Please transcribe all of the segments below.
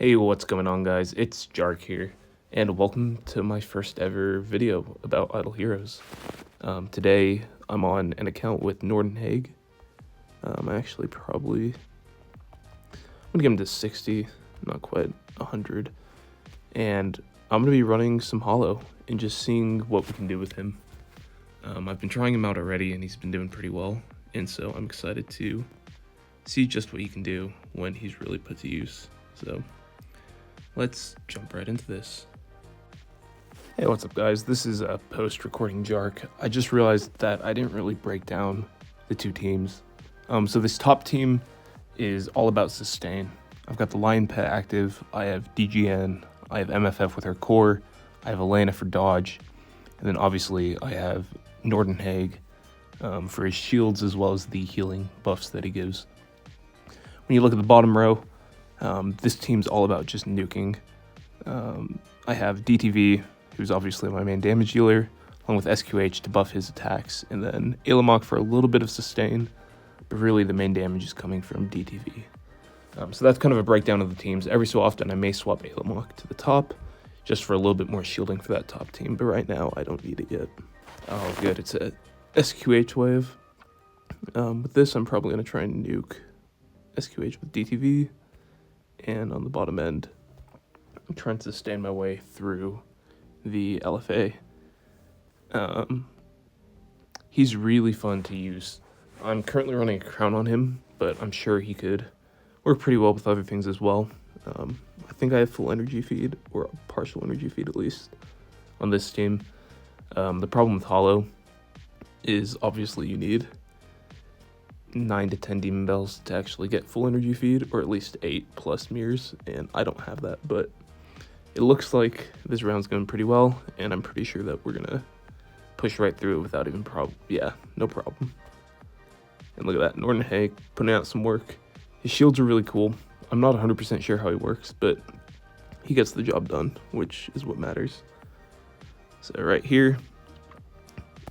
Hey, what's going on, guys? It's Jark here, and welcome to my first ever video about Idle Heroes. Today, I'm on an account with Norton Haig. I'm gonna get him to 60, not quite 100, and I'm gonna be running some Hollow and just seeing what we can do with him. I've been trying him out already, and he's been doing pretty well, and so I'm excited to see just what he can do when he's really put to use. So let's jump right into this. Hey, what's up, guys? This is a post-recording Jark. I just realized that I didn't really break down the two teams. So this top team is all about sustain. I've got the Lion Pet active, I have DGN, I have MFF with her core, I have Elena for dodge, and then obviously I have Norton Haig for his shields as well as the healing buffs that he gives. When you look at the bottom row, this team's all about just nuking. I have DTV, who's obviously my main damage dealer, along with SQH to buff his attacks, and then Alamok for a little bit of sustain, but really the main damage is coming from DTV. So that's kind of a breakdown of the teams. Every so often I may swap Alamok to the top, just for a little bit more shielding for that top team, but right now I don't need it yet. Oh good, it's a SQH wave. With this I'm probably going to try and nuke SQH with DTV, and on the bottom end I'm trying to sustain my way through the LFA. He's really fun to use. I'm currently running a crown on him, but I'm sure he could work pretty well with other things as well. I think I have full energy feed, or a partial energy feed at least, on this team. The problem with Hollow is obviously you need 9 to 10 demon bells to actually get full energy feed, or at least 8 plus mirrors, and I don't have that, but it looks like this round's going pretty well, and I'm pretty sure that we're gonna push right through it without even no problem. And look at that, Norton Haig putting out some work. His shields are really cool. I'm not 100% sure how he works, but he gets the job done, which is what matters. So right here,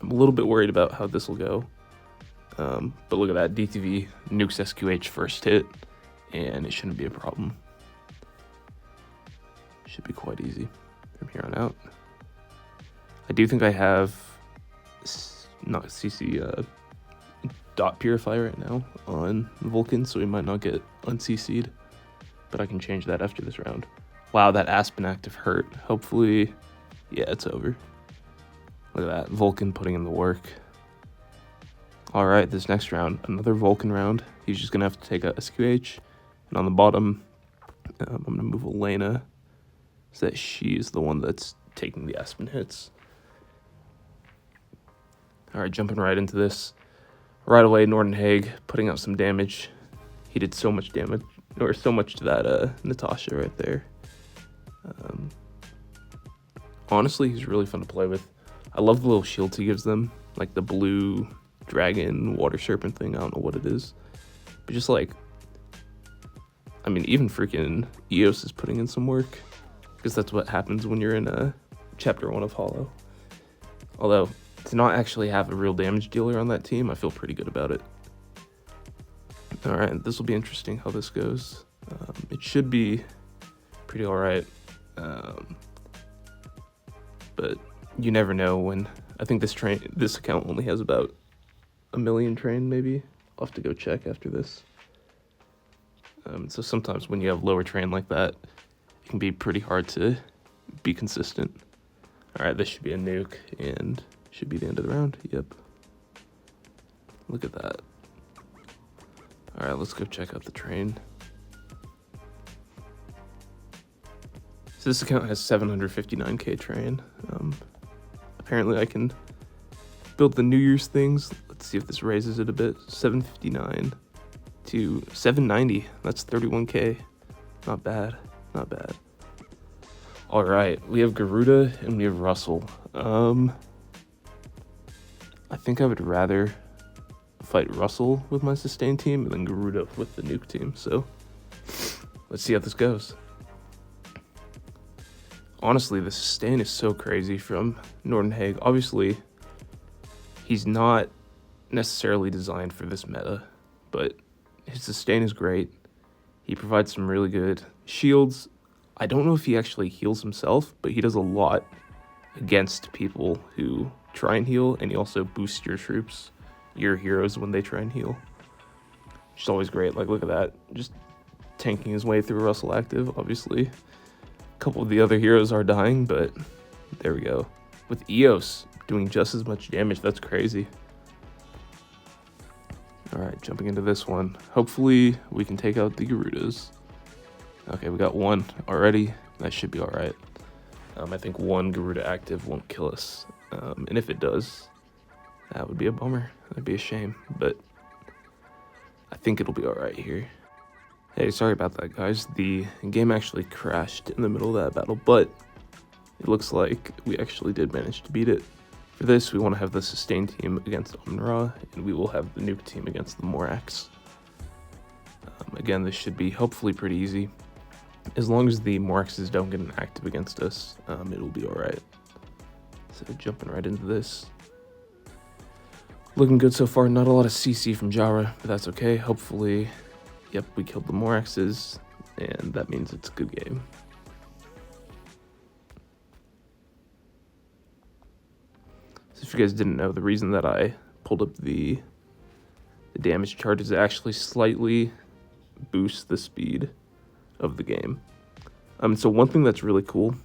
I'm a little bit worried about how this will go. But look at that, DTV nukes SQH first hit, and it shouldn't be a problem. Should be quite easy from here on out. I do think I have not CC dot purify right now on Vulcan, so we might not get un-CC'd, but I can change that after this round. Wow, that Aspen active hurt. Hopefully, yeah, it's over. Look at that, Vulcan putting in the work. All right, this next round, another Vulcan round. He's just gonna have to take a SQH, and on the bottom, I'm gonna move Elena, so that she's the one that's taking the Aspen hits. All right, jumping right into this. Right away, Norton Haig putting out some damage. He did so much damage, or so much to that Natasha right there. Honestly, he's really fun to play with. I love the little shields he gives them, like the blue dragon water serpent thing. I don't know what it is, but just like, I mean, even freaking Eos is putting in some work, because that's what happens when you're in chapter 1 of Hollow. Although to not actually have a real damage dealer on that team, I feel pretty good about it. All right, this will be interesting how this goes. It should be pretty all right, but you never know when. I think this account only has about 1 million train, maybe. I'll have to go check after this. So sometimes when you have lower train like that, it can be pretty hard to be consistent. All right, this should be a nuke, and should be the end of the round. Yep. Look at that. All right, let's go check out the train. So this account has 759k train. Apparently I can build the New Year's things. Let's see if this raises it a bit. 759 to 790. That's 31k. Not bad. Not bad. All right, we have Garuda and we have Russell. I think I would rather fight Russell with my sustain team than Garuda with the nuke team. So let's see how this goes. Honestly, the sustain is so crazy from Norton Haig. Obviously, he's not necessarily designed for this meta, but his sustain is great. He provides some really good shields. I don't know if he actually heals himself, but he does a lot against people who try and heal, and he also boosts your troops, your heroes, when they try and heal. Which is always great. Like, look at that. Just tanking his way through Russell active, obviously. A couple of the other heroes are dying, but there we go. With Eos doing just as much damage, that's crazy. Alright, jumping into this one. Hopefully we can take out the Garudas. Okay, we got one already. That should be alright. I think one Garuda active won't kill us. And if it does, that would be a bummer. That'd be a shame. But I think it'll be alright here. Hey, sorry about that, guys. The game actually crashed in the middle of that battle, but it looks like we actually did manage to beat it. For this, we want to have the sustain team against Amun-Ra, and we will have the nuke team against the Morax. Again, this should be hopefully pretty easy. As long as the Moraxes don't get an active against us, it'll be alright. So jumping right into this. Looking good so far. Not a lot of CC from Jara, but that's okay. Hopefully, yep, we killed the Moraxes, and that means it's a good game. So if you guys didn't know, the reason that I pulled up the damage chart is it actually slightly boosts the speed of the game. So one thing that's really cool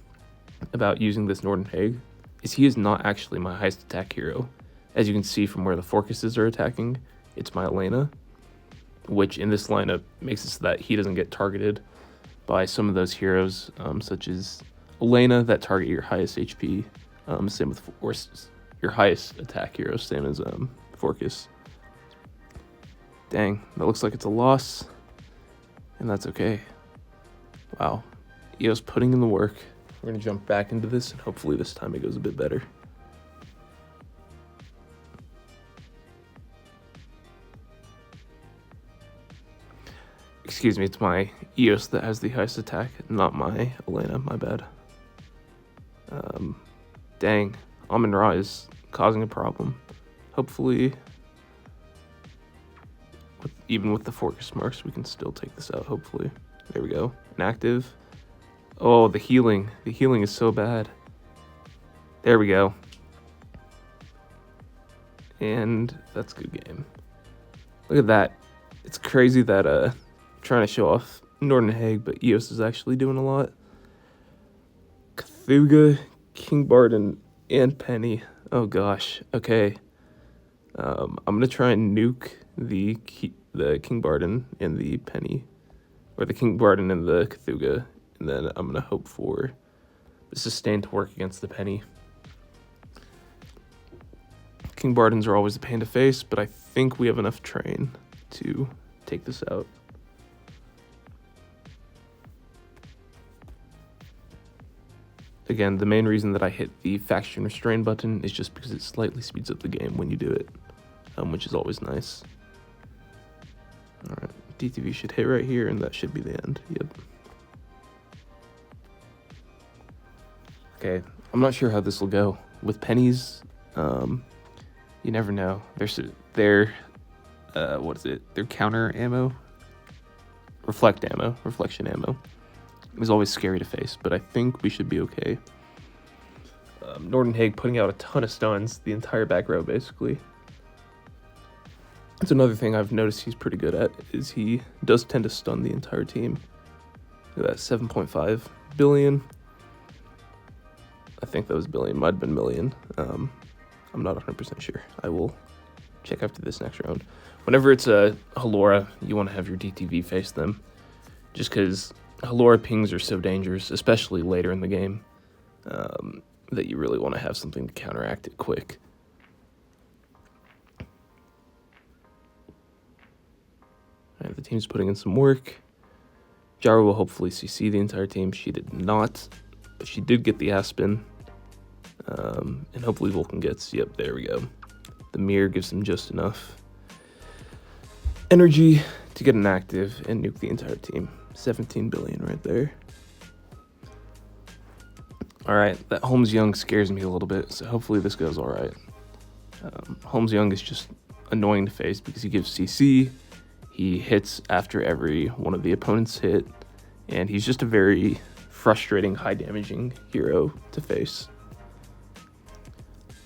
about using this Norton Haig is he is not actually my highest attack hero. As you can see from where the Forcuses are attacking, it's my Elena, which in this lineup makes it so that he doesn't get targeted by some of those heroes, such as Elena, that target your highest HP, same with your highest attack hero, same as Forcus. Dang, that looks like it's a loss, and that's okay. Wow, Eos putting in the work. We're going to jump back into this, and hopefully this time it goes a bit better. Excuse me, it's my Eos that has the highest attack, not my Elena, my bad. Dang, Amun-Ra is causing a problem. Hopefully, even with the Forcus marks, we can still take this out, hopefully. There we go, inactive. Oh, the healing is so bad. There we go. And that's a good game. Look at that. It's crazy that trying to show off Norton Haig, but Eos is actually doing a lot. Cthulhu, King Barden, and Penny. Oh gosh. Okay. I'm gonna try and nuke the King Barden and the Penny, or the King Barden and the Cthulhu, and then I'm gonna hope for the sustain to work against the Penny. King Bardens are always a pain to face, but I think we have enough train to take this out. Again, the main reason that I hit the faction restrain button is just because it slightly speeds up the game when you do it, which is always nice. Alright, DTV should hit right here, and that should be the end. Yep. Okay, I'm not sure how this will go. With pennies, you never know. Their counter ammo? Reflection ammo. Is always scary to face, but I think we should be okay. Norton Haig putting out a ton of stuns, the entire back row basically. That's another thing I've noticed he's pretty good at, is he does tend to stun the entire team. Look at that, 7.5 billion. I think that was billion, might have been million. I'm not 100% sure. I will check after this next round. Whenever it's a Halora, you want to have your DTV face them, just because Halora pings are so dangerous, especially later in the game, that you really want to have something to counteract it quick. Alright, the team's putting in some work. Jara will hopefully CC the entire team. She did not, but she did get the Aspen. And hopefully Vulcan gets, yep, there we go. The mirror gives him just enough energy to get an active and nuke the entire team. 17 billion right there. Alright, that Holmes Young scares me a little bit, so hopefully this goes alright. Holmes Young is just annoying to face because he gives CC, he hits after every one of the opponents hit, and he's just a very frustrating, high damaging hero to face.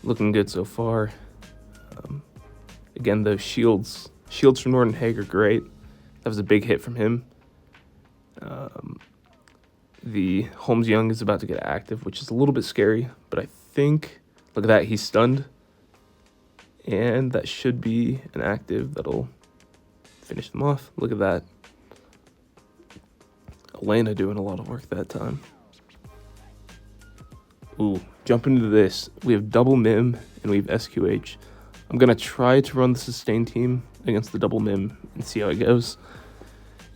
Looking good so far. Again, those shields from Norton Haig are great. That was a big hit from him. The Holmes Young is about to get active, which is a little bit scary, but I think, look at that, he's stunned. And that should be an active that'll finish them off. Look at that. Elena doing a lot of work that time. Ooh, jump into this. We have double Mim and we have SQH. I'm going to try to run the sustain team against the double Mim and see how it goes.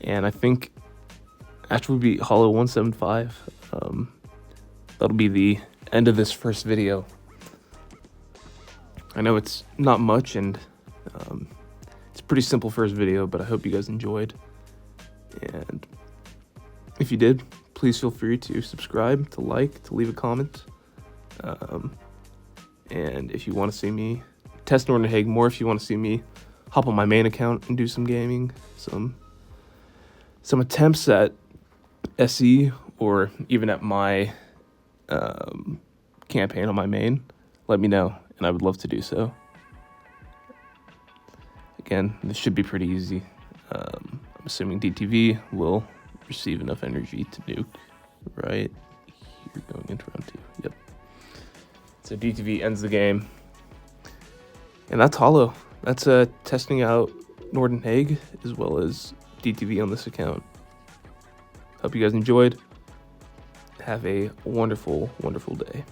And I think after we beat Hollow 175, that'll be the end of this first video. I know it's not much, and it's a pretty simple first video, but I hope you guys enjoyed. And if you did, please feel free to subscribe, to like, to leave a comment. And if you want to see me test Norton Haig more, if you want to see me hop on my main account and do some gaming, some attempts at SE, or even at my campaign on my main, let me know, and I would love to do so. Again, this should be pretty easy. I'm assuming DTV will receive enough energy to nuke right here going into round 2. Yep. So DTV ends the game. And that's Hollow. That's testing out Norton Haig as well as DTV on this account. Hope you guys enjoyed. Have a wonderful, wonderful day.